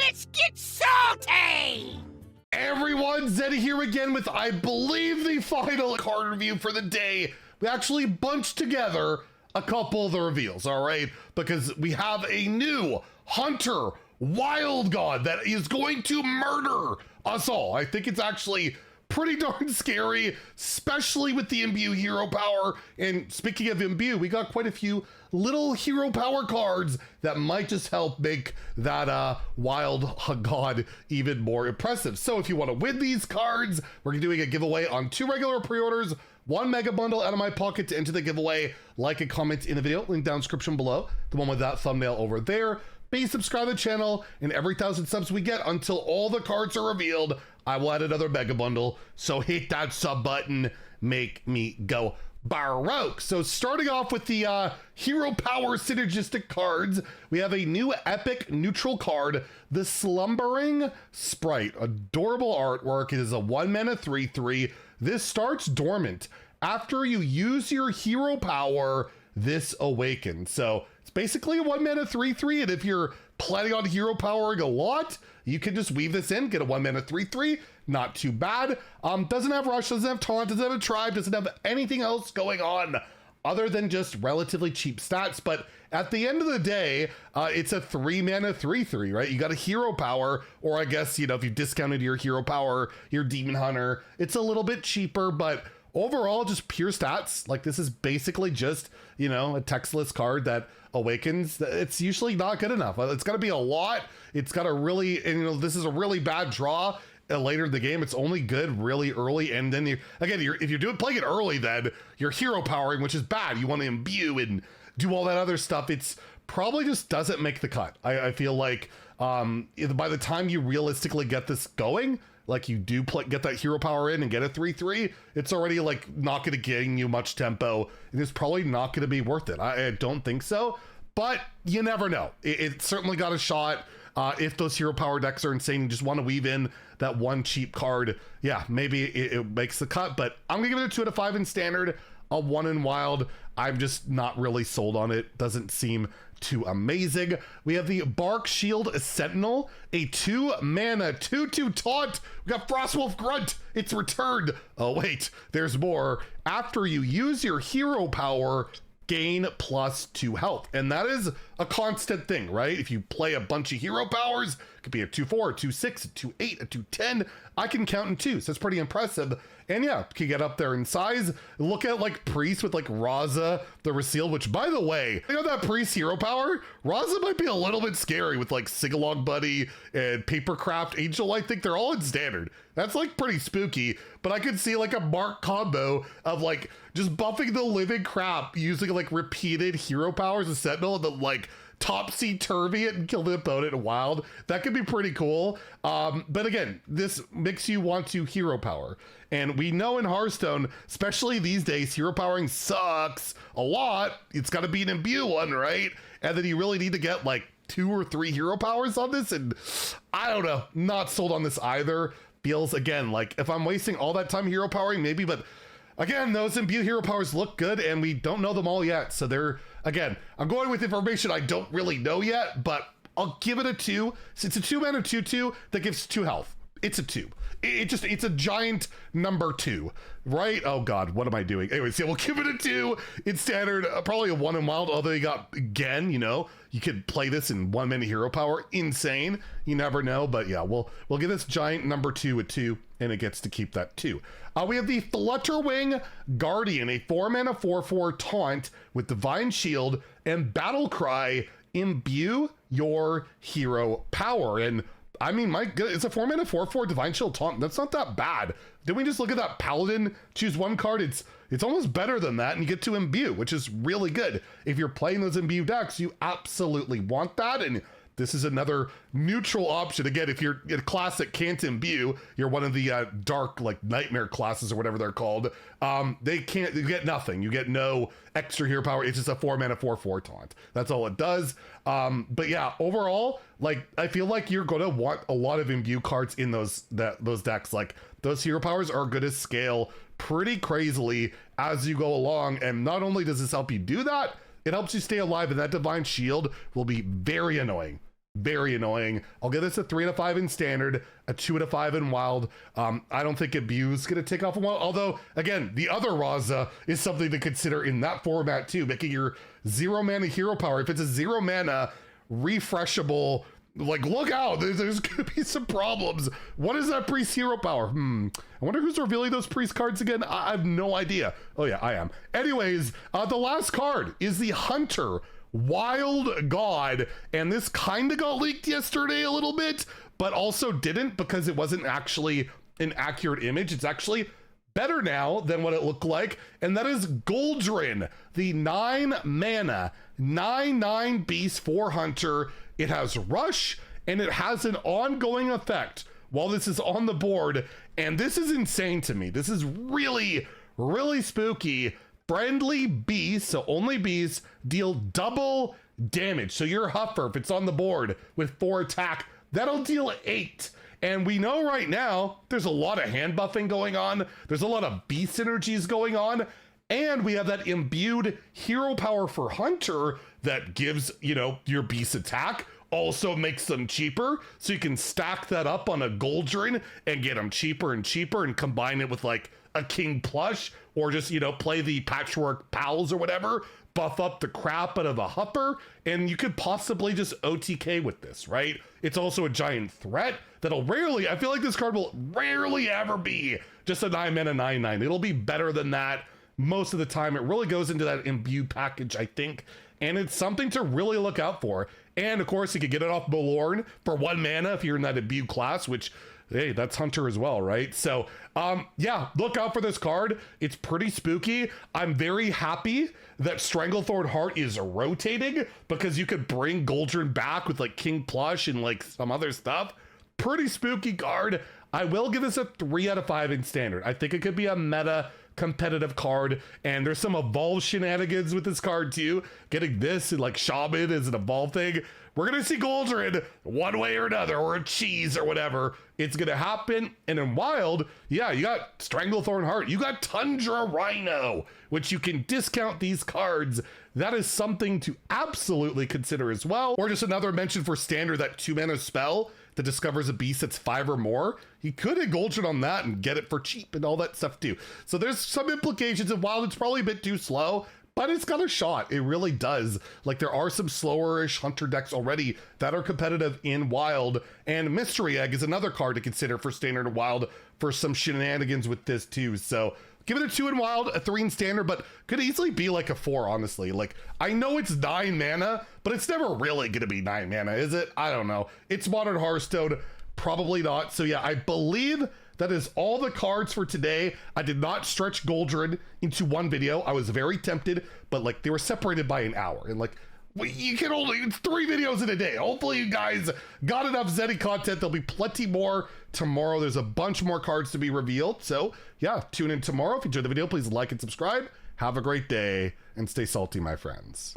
Let's get salty! Everyone, Zeddy here again with, I believe, the final card review for the day. We actually bunched together a couple of the reveals, all right? Because we have a new Hunter Wild God that is going to murder us all. I think it's actually pretty darn scary, especially with the Imbue hero power. And speaking of Imbue, we got quite a few little hero power cards that might just help make that Wild God even more impressive. So if you want to win these cards, we're doing a giveaway on 2 regular pre-orders, 1 mega bundle out of my pocket to enter the giveaway. Like and comment in the video, link down description below, the one with that thumbnail over there. Please subscribe to the channel, and every 1,000 subs we get until all the cards are revealed, I will add another mega bundle. So hit that sub button, make me go baroque. So starting off with the hero power synergistic cards, we have a new epic neutral card, the Slumbering Sprite. Adorable artwork. It is a 1 mana 3/3. This starts dormant. After you use your hero power, this awakens. So it's basically a 1 mana 3/3, and if you're planning on hero powering a lot, you can just weave this in, get a 1 mana 3/3. Not too bad. Doesn't have rush, doesn't have taunt, doesn't have a tribe, doesn't have anything else going on other than just relatively cheap stats. But at the end of the day, it's a 3 mana 3/3, right? You got a hero power, or I guess, you know, if you discounted your hero power, your demon hunter, it's a little bit cheaper, but overall, just pure stats. Like, this is basically just, you know, a textless card that awakens. It's usually not good enough. It's got to be a lot. It's got to really, and you know, this is a really bad draw later in the game. It's only good really early, and then if you're playing it early, then you're hero powering, which is bad. You want to imbue and do all that other stuff. It's probably just doesn't make the cut. I feel like by the time you realistically get this going, like you do get that hero power in and get a 3/3, it's already like not going to gain you much tempo, and it's probably not going to be worth it. I don't think so, but you never know. It certainly got a shot. If those hero power decks are insane, you just want to weave in that one cheap card, yeah, maybe it makes the cut, but I'm gonna give it a 2 out of 5 in standard, a 1 in wild. I'm just not really sold on it. Doesn't seem too amazing. We have the Barkshield Sentinel, a 2 mana 2/2 taunt. We got Frostwolf Grunt. It's returned. Oh wait, there's more. After you use your hero power, gain +2 health. And that is a constant thing, right? If you play a bunch of hero powers, it could be a 2/4, a 2/6, a 2/8, a 2/10. I can count in 2, so it's pretty impressive. And yeah, can get up there in size. Look at like Priest with like Raza, the Reseal, which by the way, you know that Priest hero power? Raza might be a little bit scary with like Sigalong Buddy and Papercraft Angel. I think they're all in standard. That's like pretty spooky, but I could see like a Mark combo of like just buffing the living crap using like repeated hero powers of Sentinel and then like topsy-turvy it and kill the opponent in wild. That could be pretty cool. But again, this makes you want to hero power. And we know in Hearthstone, especially these days, hero powering sucks a lot. It's got to be an imbue one, right? And then you really need to get like 2 or 3 hero powers on this. And I don't know, not sold on this either. Feels, again, like if I'm wasting all that time hero powering, maybe, but again, those imbue hero powers look good and we don't know them all yet. So they're, again, I'm going with information I don't really know yet, but I'll give it a 2. It's a 2 mana 2/2 that gives 2 health. It's a 2. It's a giant number 2, right? Oh God, what am I doing? Anyways, yeah, we'll give it a 2 in standard, probably a 1 in wild, although you got, again, you know, you could play this in 1 mana hero power. Insane. You never know, but yeah, we'll give this giant number 2 a 2, and it gets to keep that 2. We have the Flutterwing Guardian, a 4 mana 4/4 taunt with Divine Shield and Battle Cry. Imbue your hero power. And I mean, my good, it's a 4 mana 4/4 Divine Shield taunt. That's not that bad. Then we just look at that Paladin, choose 1 card. It's almost better than that, and you get to imbue, which is really good. If you're playing those imbue decks, you absolutely want that, and this is another neutral option. Again, if you're a classic can't imbue, you're one of the dark like nightmare classes or whatever they're called. You get nothing. You get no extra hero power. It's just a 4 mana 4/4 taunt. That's all it does. But yeah, overall, like I feel like you're gonna want a lot of imbue cards in those decks. Like those hero powers are gonna scale pretty crazily as you go along. And not only does this help you do that, it helps you stay alive, and that Divine Shield will be very annoying. Very annoying. I'll give this a 3 out of 5 in standard, a 2 out of 5 in wild. I don't think Abue's gonna take off a while, although again, the other Raza is something to consider in that format too, making your 0 mana hero power. If it's a 0 mana refreshable, like, look out, there's gonna be some problems. What is that priest hero power? I wonder who's revealing those priest cards again. I have no idea. Oh yeah, I am. Anyways, the last card is the Hunter Wild God, and this kind of got leaked yesterday a little bit, but also didn't because it wasn't actually an accurate image. It's actually better now than what it looked like, and that is Goldrin, the 9 mana, 9/9 beast for Hunter. It has Rush, and it has an ongoing effect while this is on the board, and this is insane to me. This is really, really spooky. Friendly beasts, so only beasts, deal double damage. So your Huffer, if it's on the board with 4 attack, that'll deal 8. And we know right now, there's a lot of hand buffing going on. There's a lot of beast synergies going on. And we have that imbued hero power for Hunter that gives, you know, your beast attack, also makes them cheaper. So you can stack that up on a Goldrin and get them cheaper and cheaper and combine it with like a King Plush, or just, you know, play the Patchwork Pals or whatever, buff up the crap out of a Hupper, and you could possibly just OTK with this, right? It's also a giant threat that'll rarely, I feel like this card will rarely ever be just a 9 mana 9/9. It'll be better than that most of the time. It really goes into that imbue package, I think, and it's something to really look out for. And of course, you could get it off Bolorn for 1 mana if you're in that imbue class, which, hey, that's Hunter as well, right? So, yeah, look out for this card. It's pretty spooky. I'm very happy that Stranglethorn Heart is rotating, because you could bring Goldrin back with like King Plush and like some other stuff. Pretty spooky card. I will give this a 3 out of 5 in standard. I think it could be a meta competitive card, and there's some evolve shenanigans with this card too. Getting this and like Shaman as an evolve thing. We're gonna see Goldrin one way or another, or a cheese or whatever. It's gonna happen. And in wild, yeah, you got Stranglethorn Heart, you got Tundra Rhino, which you can discount these cards. That is something to absolutely consider as well. Or just another mention for standard, that 2 mana spell that discovers a beast that's 5 or more. You could hit Goldrin on that and get it for cheap and all that stuff too. So there's some implications of wild. It's probably a bit too slow, but it's got a shot. It really does. Like, there are some slower-ish Hunter decks already that are competitive in wild, and Mystery Egg is another card to consider for standard and wild for some shenanigans with this too. So give it a 2 in wild, a 3 in standard, but could easily be like a 4, honestly. Like, I know it's 9 mana, but it's never really gonna be 9 mana, is it? I don't know. It's modern Hearthstone, probably not. So yeah, I believe that is all the cards for today. I did not stretch Goldrin into one video. I was very tempted, but like, they were separated by an hour, and like, you can only, it's 3 videos in a day. Hopefully you guys got enough Zeddy content. There'll be plenty more tomorrow. There's a bunch more cards to be revealed. So yeah, tune in tomorrow. If you enjoyed the video, please like and subscribe. Have a great day and stay salty, my friends.